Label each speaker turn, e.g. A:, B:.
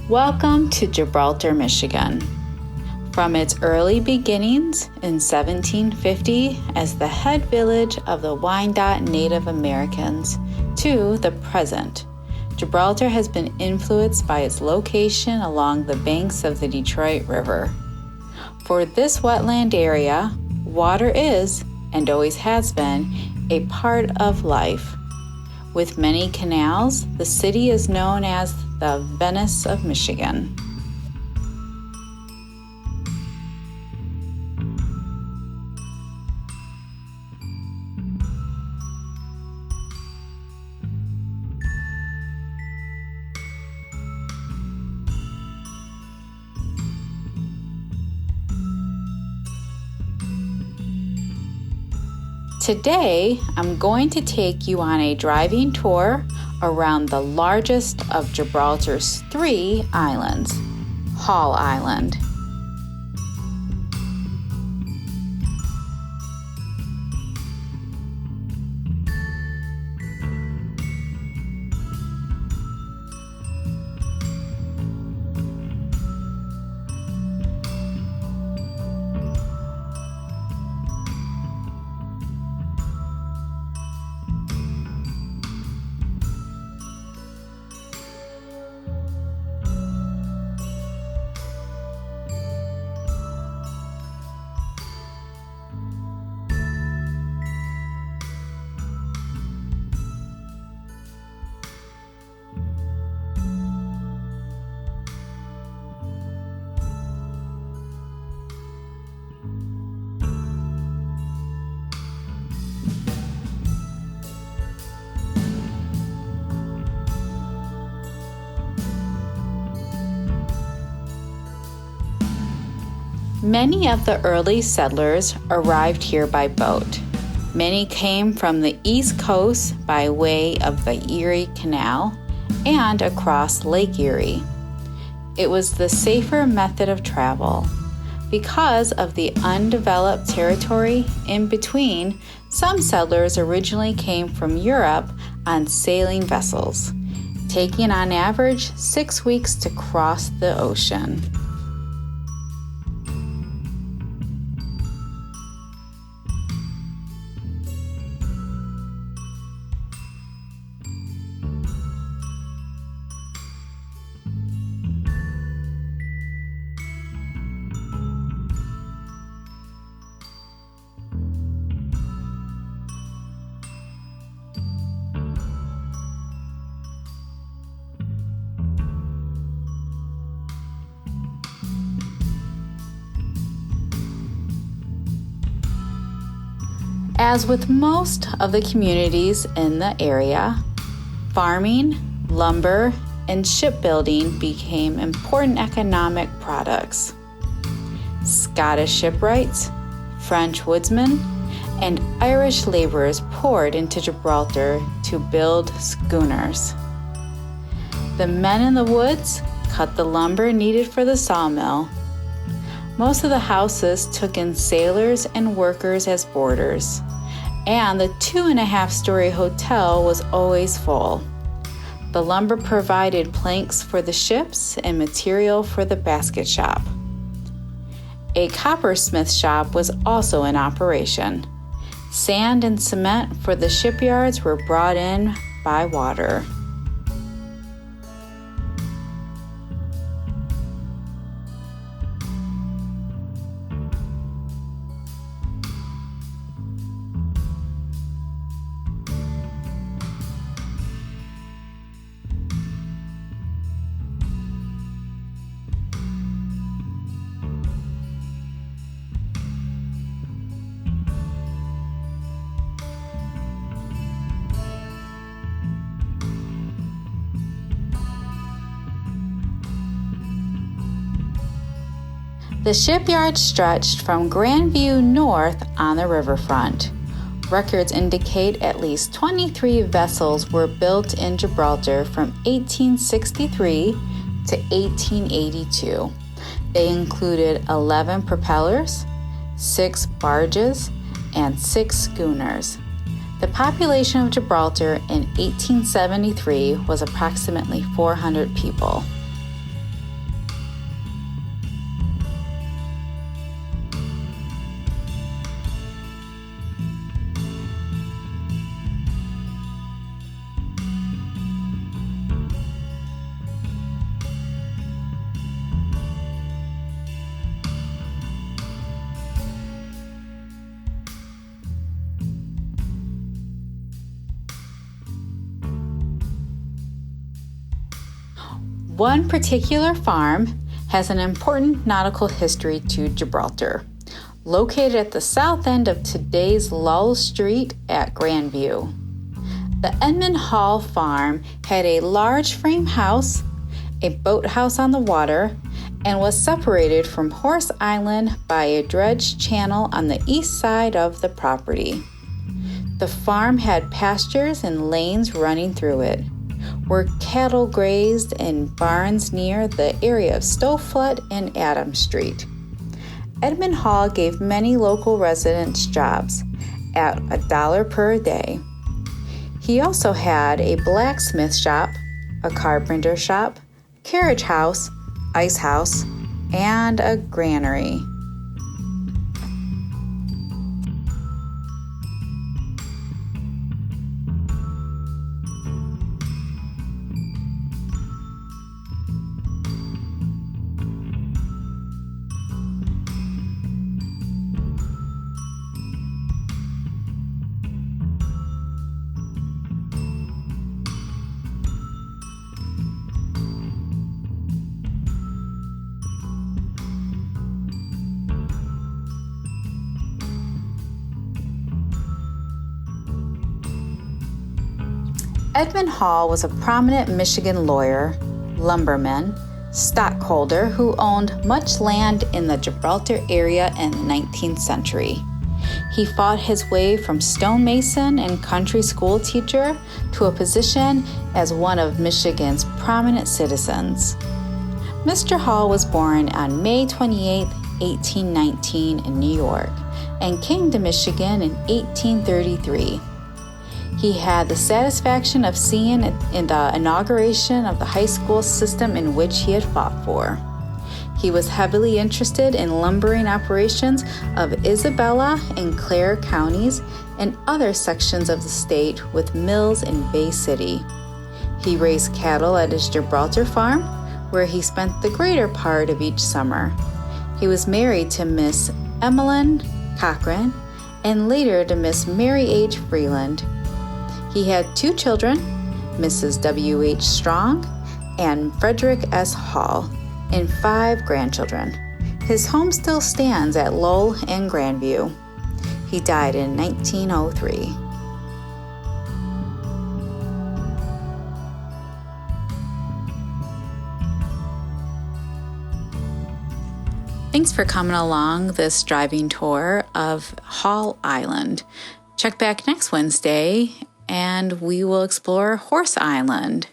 A: Welcome to Gibraltar, Michigan. From its early beginnings in 1750 as the head village of the Wyandot Native Americans to the present, Gibraltar has been influenced by its location along the banks of the Detroit River. For this wetland area, water is, and always has been, a part of life. With many canals, the city is known as the Venice of Michigan. Today, I'm going to take you on a driving tour around the largest of Gibraltar's 3 islands, Hall Island. Many of the early settlers arrived here by boat. Many came from the East Coast by way of the Erie Canal and across Lake Erie. It was the safer method of travel. Because of the undeveloped territory in between, some settlers originally came from Europe on sailing vessels, taking on average 6 weeks to cross the ocean. As with most of the communities in the area, farming, lumber, and shipbuilding became important economic products. Scottish shipwrights, French woodsmen, and Irish laborers poured into Gibraltar to build schooners. The men in the woods cut the lumber needed for the sawmill. Most of the houses took in sailors and workers as boarders, and the 2.5-story hotel was always full. The lumber provided planks for the ships and material for the basket shop. A coppersmith shop was also in operation. Sand and cement for the shipyards were brought in by water. The shipyard stretched from Grandview north on the riverfront. Records indicate at least 23 vessels were built in Gibraltar from 1863 to 1882. They included 11 propellers, 6 barges, and 6 schooners. The population of Gibraltar in 1873 was approximately 400 people. One particular farm has an important nautical history to Gibraltar. Located at the south end of today's Lull Street at Grandview. The Edmund Hall farm had a large frame house, a boathouse on the water, and was separated from Horse Island by a dredged channel on the east side of the property. The farm had pastures and lanes running through it, where cattle grazed, and barns near the area of Stowflood and Adams Street. Edmund Hall gave many local residents jobs at $1 per day. He also had a blacksmith shop, a carpenter shop, carriage house, ice house, and a granary. Edmund Hall was a prominent Michigan lawyer, lumberman, stockholder who owned much land in the Gibraltar area in the 19th century. He fought his way from stonemason and country school teacher to a position as one of Michigan's prominent citizens. Mr. Hall was born on May 28, 1819 in New York and came to Michigan in 1833. He had the satisfaction of seeing in the inauguration of the high school system in which he had fought for. He was heavily interested in lumbering operations of Isabella and Clare counties and other sections of the state with mills in Bay City. He raised cattle at his Gibraltar farm, where he spent the greater part of each summer. He was married to Miss Emmeline Cochran and later to Miss Mary H. Freeland. He had 2 children, Mrs. W. H. Strong and Frederick S. Hall, and 5 grandchildren. His home still stands at Lowell and Grandview. He died in 1903. Thanks for coming along this driving tour of Hall Island. Check back next Wednesday and we will explore Horse Island.